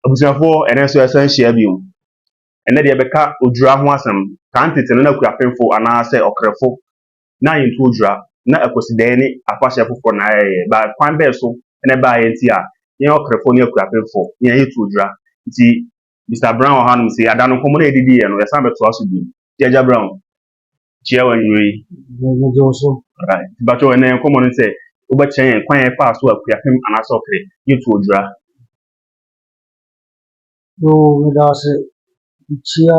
abusuafo ene so esan hia biom ene de beka odura ho asem kan tete no na Akuapemfo ana se okrefo na yinto odura na akosidan ni afahye foforo na ba kwan be so ene ba yenti a yen okrefo ni Akuapemfo yen yitu odura nti Mr. Brown hanum say adano komo na edidi ye no yesan beto aso bi Jaja Brown chia wanwi Odosu. right but when ene komo no say obachen kwan e fa so Akuapem ana so okre yitu odura No, without chia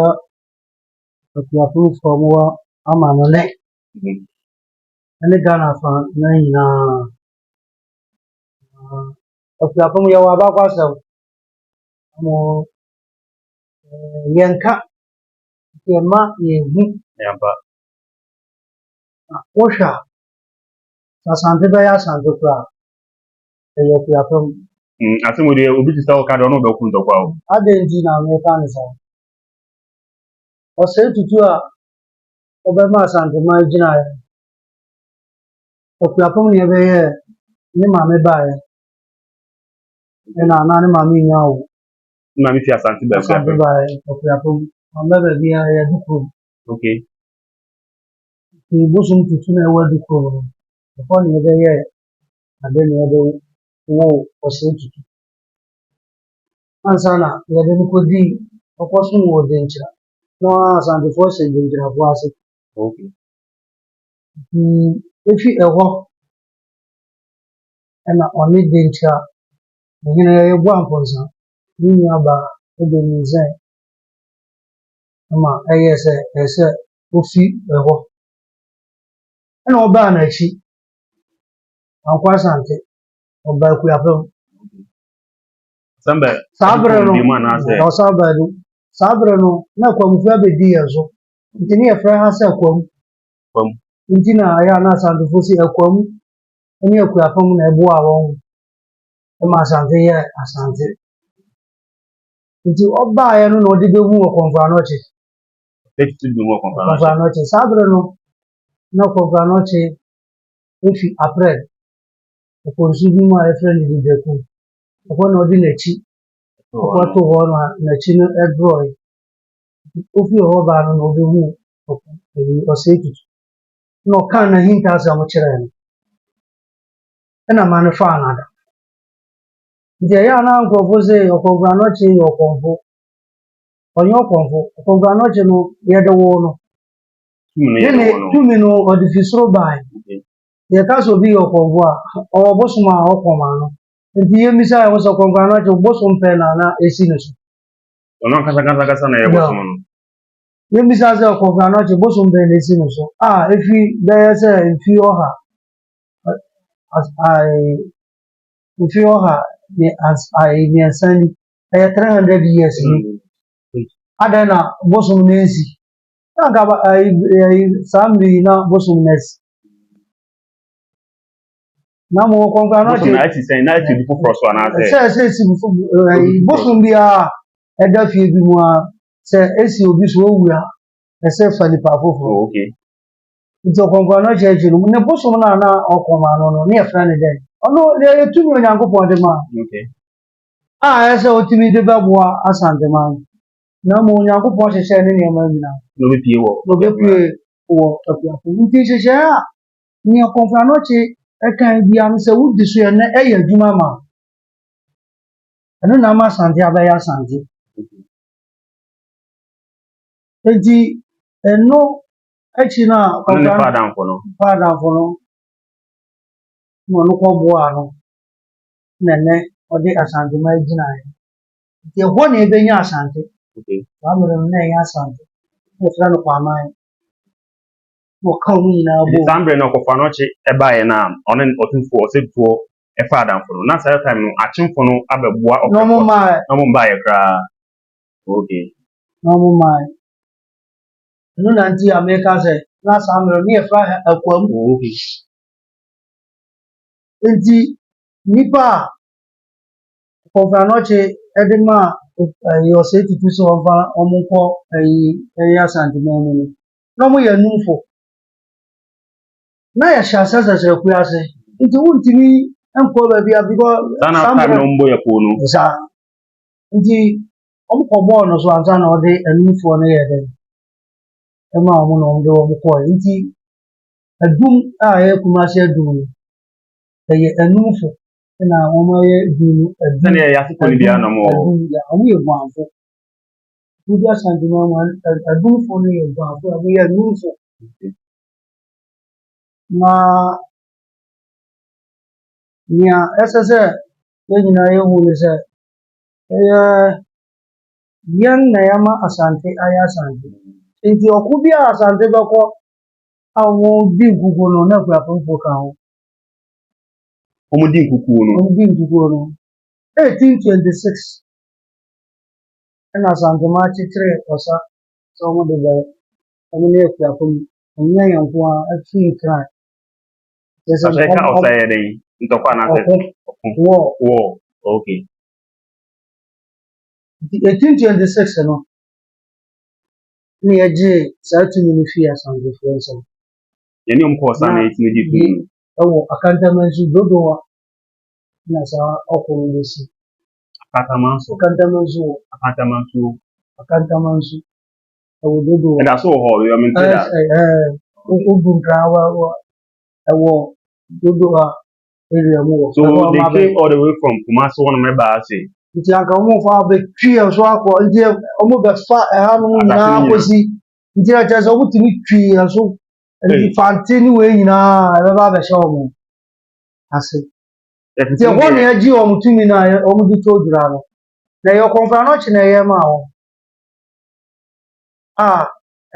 Akuapem from wa amanone. Ane Ghana fan na Akuapem ya wa ba kwasa mo yenka yema yehu yamba osha Ashanti ba ya Ashanti kwa Akuapem asemo de obi ti sa o ka do no be ku ntokwa o adenji na America ni sa Osei Tutu a obema Ashanti ma gina ya Akuapem ni ebe ye ni mame ba ye na ni mame nyawo na mi fi Ashanti be Ashanti ba ye Akuapem mame ba bi ya Adukrom okay ki busum Tutu na ewa Adukrom ko ni ebe ye ade ni ebe wo Osei Tutu ansana ya de ko di okoso wo de nchira no Ashanti fo se de nchira fo ase okay efi eho na oni de nchira nyina ye bu amponsa ni aba ebe ni ze ama ese ofi eho na oba na chi akwa Ashanti oba Akuapem sambe sabre no bi ma na se o sabre no na kwamfu abedi yezo ntini ye fra ha se kwam ntina ya na Ashanti fo si akwam ni Akuapem na ebu awon ma Ashanti ye Ashanti nti oba ya no odi behu Okomfo Anokye take to be more Okomfo Anokye sabre no na Okomfo Anokye efi April okonsu bi ma e friend di deku ko na odi na chi ko to ho na chi no edroy ofi ho ba no obehu Osei Tutu no kan na hinta asa mo kire no na ma no fa anada nti ya na Okomfo se Okomfo Anokye yo Okomfo onye Okomfo Anokye no ye de wo no tumi no odi fisro bai ye ka so bi Okomfo a obosuma okoma no nti ye misa ya wo so Okomfo Anokye obosum pe na esi no so ono kasa na ye bosum no ye misa se Okomfo Anokye obosum pe na esi no so efi be se efi oha efi oha ni ni asani 300 years ni adana bosum na esi na ga sambi na bosum na esi na mo Okomfo Anokye na ati sen na ati bi foforo so na se si bosum bia eda fie bi mu a se esi obi so owua ese fa nipa foforo okay nti Okomfo Anokye eji no ne bosum na okoma no ne efra ne den ono ye tumi Onyankopon de ma okay ese otimi de beboa Ashanti man na mo Onyankopon hyehye ne ne ma nyina no be pie wo Akuapem nti hyehye a ne Okomfo Anokye ekan bia no se wudi so ye na eye adwuma ma eno na ma Ashanti abaya Ashanti enti eno echi na Okomfo Padamfo no no ko boa no nene odi Ashanti ma gina ya nti ho na ebenya Ashanti okay amere na ya Ashanti e fra no kwa man mo ka wi na bo sambre na Okomfo Anokye e ba ye na ono Otumfuo Osei Tutu e fa adamfo no na sa time no achimfo no abeboa no mo ba ye kra okay no mo mai no na nti America se na samre ni e fra akwam okay nti nipa Okomfo Anokye edema Osei Tutu so onfa omunko Ashanti ma mu no mo ya numfo na ya shasa se kuase nti wuntimi enko ba bia because sana time no mbo ya ko no nti ɔmkɔbɔ no so ansa na ɔde anumfoɔ no yɛ dɛn ɛma ɔmo na ɔmo de ɔmo kɔɔ nti adum a ɛyɛ kumase adum no ɛyɛ anumfo na ɔmo ayɛ dum no adum sɛnea ɛyɛ asefo no biara na mo ɔmo yɛ guanfo wodi Ashanti no ama adumfo no yɛ guanfo a ɔmo yɛ anumfo na nea ɛsɛ sɛ yɛn nyinaa yɛhu ne sɛ ɛyɛ yɛn na yɛama Asante ayɛ Asante nti ɔko bi a Asante bɛkɔ a wɔn di nkukuo no na Akuapemfo ka ho ɔmo di nkukuo no 1826 ɛna Asante ma akyekyere ɔsa sɛ ɔmo de bɛyɛ ɔmo ne Akuapem ɛnyɛ yɛn nko a afiri kran Aseka ɔsa yɛ dɛn ntɔkwa na sɛ wɔ okay 1826 no na yɛgye saa tumi no fii Asantefoɔ nsam yɛne ɔmo kɔɔ saa na yɛtumi di tumi no ɛwɔ Akatamanso dodowa na saa ɔkɔ no bɛsi Akatamanso ɛwɔ dodowa ɛda so wɔ hɔ yɛ mente da wobu nkran ɛwɔ dodowa area mu wɔ so they came all the way from Kumasi hɔ nom ɛbaa ase nti anka ɔmo fa abɛtwi ɛso akɔ nti ɔmo bɛfa ɛha no nyinaa akɔsi nti ɛkyerɛ sɛ ɔmo tumi twi ɛso nfante ne wei nyinaa ɛbɛba abɛhyɛ ɔmo ase nti ɛhɔ na yɛgye ɔmo tumi no a ɔmo de to dwura no na ɛyɛ Okomfo Anokye na ɛyɛ maa wɔn a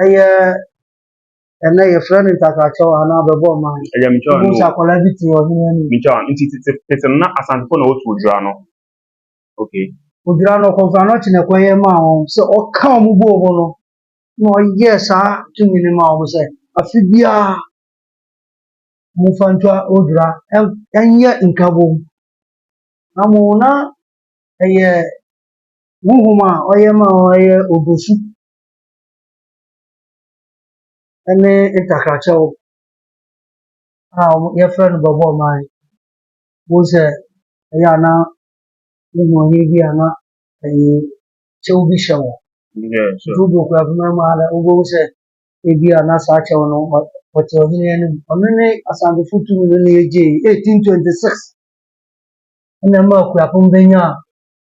ɛyɛ ɛnɛ yɛfrɛ no Ntakrakyew anaa bɛbɔ ɔman ɛyɛ mitwa no nso akwadaa bi te ɔhene anim mitwa nti tete na Asantefo na wɔto dwura no okay odwura no Okomfo Anokye na ɛkɔ yɛ maa wɔn sɛ ɔka ɔmo bu ɔmo no na ɔyɛ saa tumi no maa ɔmo sɛ afi biara mofa ntwa odwura ɛnyɛ nkabom na mo na ɛyɛ huhum a ɔyɛ maa ɔyɛ Odosu ɛne Ntakrakyew a yɛfrɛ no bɛbɔ ɔman wo sɛ ɛyɛ ana wohu ɔhene bi ana ɛyɛ kyew bi hyɛ wɔ nti wode Okuapem mu ara wobɛhu sɛ ebi ana saa kyew no ɔte ɔhene anim ɔno ne Asantefo tumi no na yɛgyee 1826 ɛna ɛma Akuapem bɛnya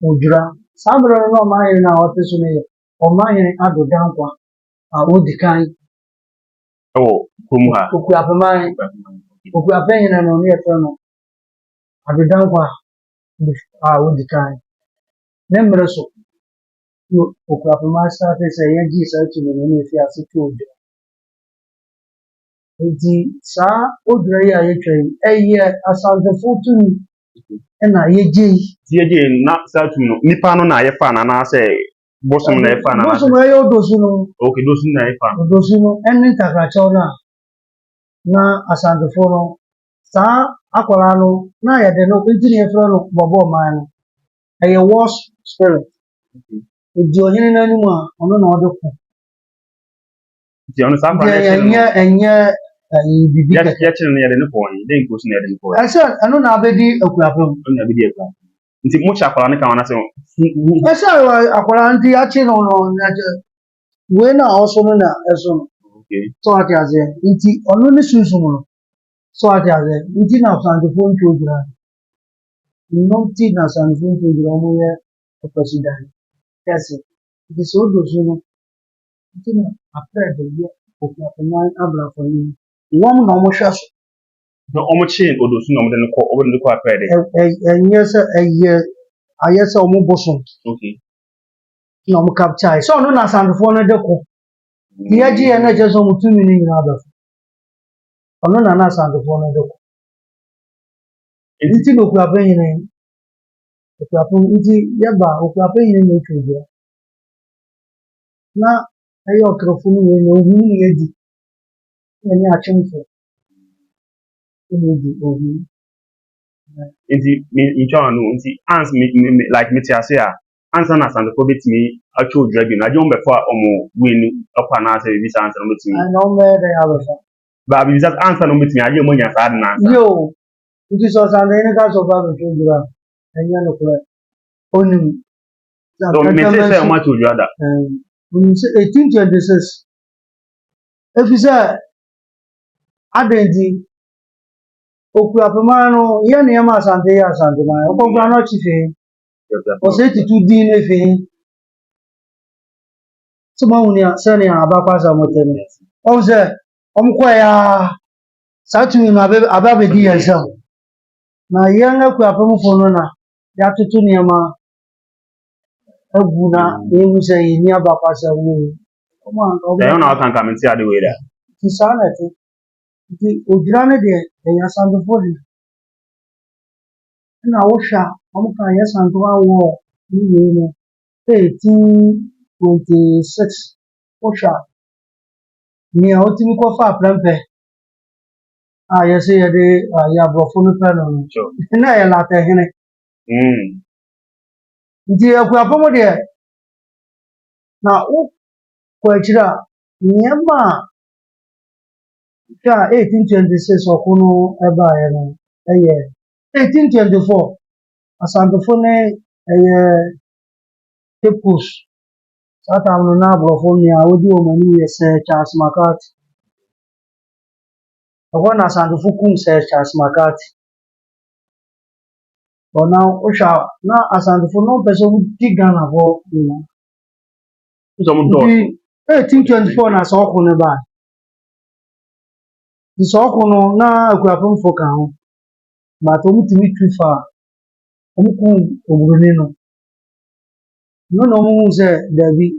odwura saa berɛ no na ɔmahene no a ɔte so no yɛ ɔmahene Addow Dankwa a ɔdi kan ɛwɔ kurom ha Okuapemhene no ne yɛfrɛ no Addow Dankwa a ɔdi kan ne mmerɛ so na Okuapem asate sɛ yɛgye saa tumi no na efi ase to odwura nti saa odwura yi a yɛtwa yi ɛyɛ Asantefo tumi ɛna yɛgye na saa tumi no nipa no na yɛfa na anaasɛ bosom na yɛfa na bosom ɛyɛ Odosu no okay Odosu na yɛfa Odosu no ɛne Ntakrakyew no na Asantefo no saa akwaraa no na yɛde no nti na yɛfrɛ no bɔbɔ ɔman no ɛyɛ war spirit odi ɔhene n'anim a ɔno na ɔde ko nti ɔno saa akwaraa ɛnyɛ bibi kɛkɛ yɛkyerɛ no yɛde ne kɔɔ yi dɛ nkosi na yɛde ne kɔɔ ɛsɛ ɛno na abɛdi Akuapem nti mo kyɛ akwaraa ne ka wɔn asɛ ɛsɛ akwaraa nti akye no wei na ɔso no na ɛso no so ate aseɛ nti ɔno ne sunsum no so ate aseɛ nti na Asantefo ntwa odwura nnɔm ti na Asantefo ntwa odwura ɔmo yɛ ɔpɛsidan kɛse nti sɛ Odosu no nti na aprɛ de yɛ Okuapem abrafo no wɔn na ɔmo hwɛ so na ɔmo kyee Odosu na ɔmo de ne kɔ aprɛ de ɛnyɛ sɛ ɛyɛ ayɛ sɛ ɔmo bosom na ɔmo capture sɛ ɔno na Asantefo no de ko yɛgye yɛn na kyerɛ sɛ ɔmo tumi no nyinaa bɛfo ɔno na Asantefo no de ko nti na Okuapemhene nti yɛba Okuapemhene na etwa odwura na ɛyɛ ɔkrɔfo no wei na ohun na yɛdi ɛne akyemfo ɛna edi ohun nti mitwa no nti ans like mete ase a ansa na Asantefo betumi atwa odwura bi no agye wɔn bɛfa ɔmo wei no ɔkɔ anaasɛ bibi saa ansa na ɔmo betumi ɛna ɔmo bɛyɛ dɛ abɛfa ba bibi saa ansa na ɔmo betumi agye ɔmo nya saa de na ansa yo nti sɛ Asantehene ka sɛ ɔba abɛtwa odwura ɛnyɛ nokorɛ onim So me say much would you other. 1826. If you say Adenti Okuapem no ye na ma Asante ya Asante ma Okomfo Anokye fe Osei Tutu din e fe so ma wunia se ne abakwa sa motem o se omkwa ya satumi ma ababedi yensam na ye na Akuapem fo no na ya tutu ne ma aguna ye mu se yi ni abakwa sa wo They don't know how come and see the way there. Ti sa na ti ogira ne de ya Asante fo de na wo hwa omka ya Asante wa wo ni no 1826 wo hwa ni a otimi ko fa prempe ye se ye de ya brofo no pe no na ye la te hene ndi Akuapem de na wo ko akira nyema ka 1826 okuno eba ye no eye 1824 Asante fo ne eye Peoples sata no na brofo ni a odi o mani ye se Charles McCarthy na Asante fo kum se Charles McCarthy ona usha na Asante fo no person di Ghana for you Some do 1824 na so okuno ba di so okuno na Akuapem fo kan ho ma to mutimi twifa omku oburoni no no mu se David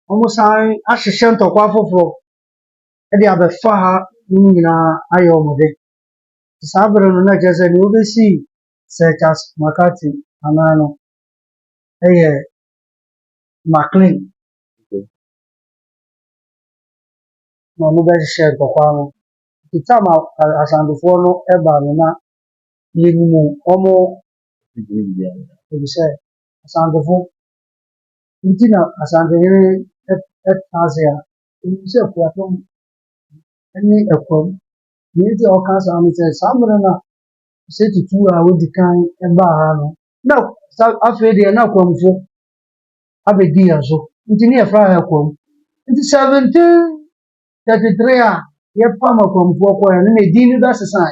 omo san ahihye ntokwa foforo e dia be fa ha nyina ayo omode sabre no na jese ni obesi Sir Charles McCarthy anano eye McLean no no be share ntokwa no itama Asante fo no eba no na yenimu omo ebise Asante fo ntina Asante hene etazia ebise Akuapem ni ekwam ni ti o kan sa mi se sabre na Osei Tutu a wodi kan eba ha no na afre de na Akomfo abedi yaso nti ne efra ha kwam nti 1733 a ye pam Akomfo ko ya ne di ni da sesan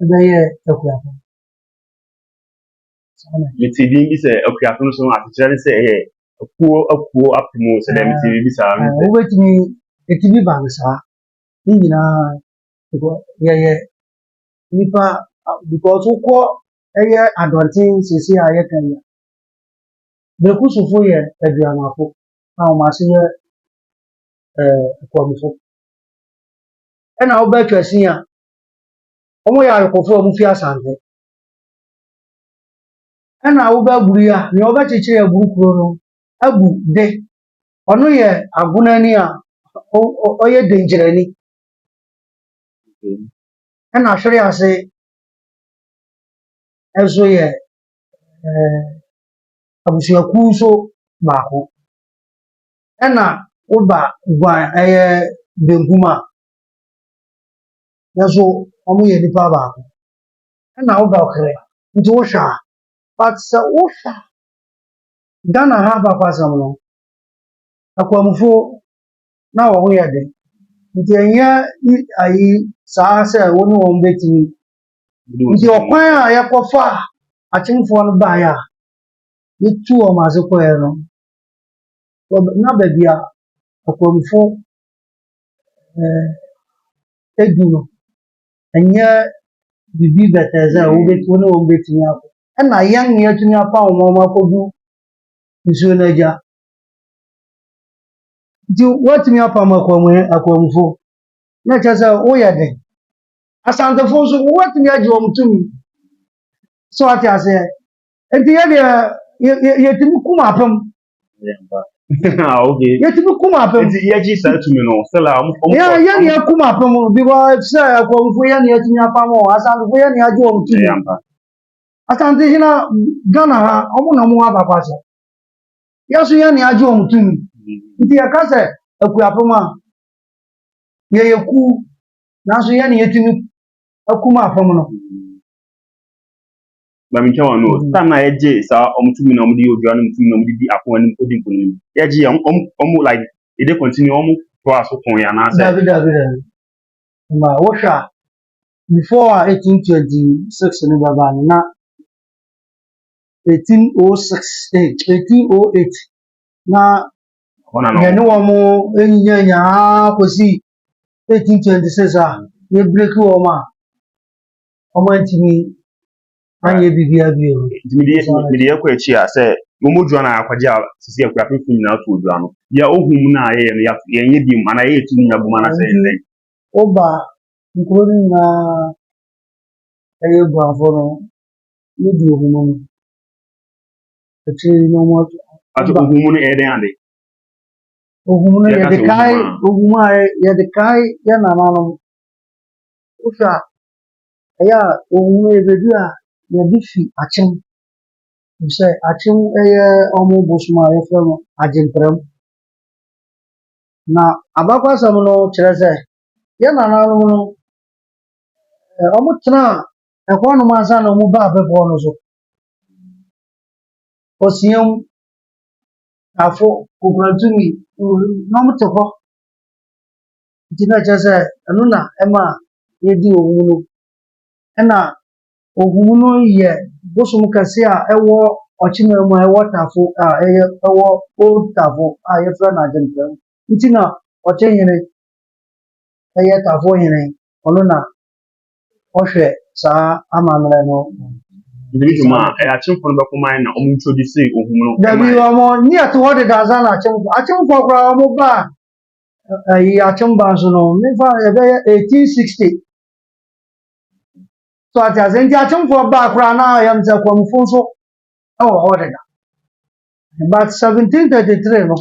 da ye Akuapem me TV bi say Akuapem so atchire say akuo apimo say dem TV bi sa me wo betimi etibi ba nsa ni nyina ye nipa because uko eye adontin sisi aye kan ya bekusufo ye aduanafo na o ma se ye Akomfo na wo ba twasi a omo ya akofo omo fi Asante na wo ba buri a ne wo ba cheche ya buru kuro no abu de ono ye agunani a oye dangerani na hwere ase ezo ye abusuaku so baako na wo ba gwan benkuma yaso omo ye nipa baako na wo ba okere nti wo hwa but wo hwa Ghana ha ba kwasam no Akomfo na wo ho ye de nti enya ayi saa se wo no wo betimi nti okwan a yakofa achimfo no ba ya yetu o ma se ko ye no na ba bia Akomfo edu no enya bibi beteza wo no wo betimi akọ na yan ye tumi apa wo ma kogu nsuo na ja nti watumi apa Akomfo na chaza wo ye de Asante fo so watumi agi wo mutumi so ati ase enti ye de ye tumi kuma apam okay ye tumi kuma apam enti ye ji sa tumi no still am ye ne kuma apam because say Akomfo ye ne tumi apa mo Asante fo ye ne agi wo mutumi Asante hina Ghana ha omo na mo aba kwasa yaso ye ne agi wo mutumi nti ya kase Akuapem a ye yeku naso ye ne yetumi akuma apam no But me tell no. Time na eje sa omutumi na omudi odua no mutumi na omudi di akon anim odi nkoni. Eje like e dey continue to aso kon ya na say. David. Ma washa before 1826 ni baba na 1808 na yẹn ni wọn mo enyinya kosi 1826 ye break wọn ma ọmọ ntimi anye bibia bi o. Me dey ekọ echi a say momodua na akwaje a sisi Akuapem nyina to odua no. Ya ohum na ye no ya ye bi mu ana ye tu nya bu mana say ndey. Oba nkuru na aye gbanfo no ni di ohum no. Echi no mo Ato ohum no e den ade. Ohum no ye de kai ohum a ye de kai ya na nanom. Ufa aya ohum e bedu a ye bi fi achim. Say achim eye omo bosuma ye fe no ajentrem. Na abakwasam no kire say ye na nanom no omo tena ekwo no mansa na omo ba bebo no so. Osiem afo kobrantumi no mo teko. Ntina kire say enu na ema ye di ohum no. Ena ohum no ye bosum kase a ewo ochime mu ewo tafo a ewo old tafo a ye fra na ajentrem. Ntina oche hene eye tafo hene ono na ohwe sa amamre no. Ndiri ma achimfo no bekoma na introduce ohum no. Dabi omo ni ato wode daza na achimfo kra omo ba achimba so no nifa e be 1860. So ati azenti achimfo ba kra na yam se kwamfo so wode da. But 1733 no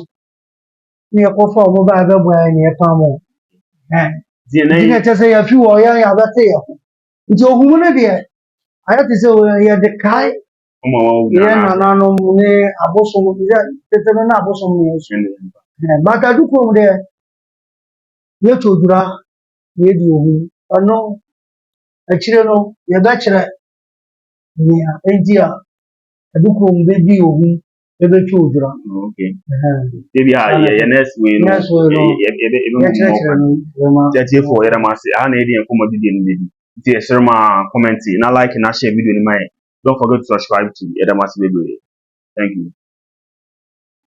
ni ekofa omo ba bebo ni e pamo. Dine tese ya fi wo ya bete ya. Nti ohum no de aya tese ya de kai ye na no ne abosom ya tete no na abosom ne so. But Adukrom de ye chodura ye di ohum ono akire no ye ga kire ni endia Adukrom be di ohum e be chodura. Okay. Maybe ya next way no. Next way no. Tete for ya ma say na edi enko modidi ni bi. Nti e share ma comment na like na share video ni mai. Don't forget to subscribe to Edamasi Baby. Thank you.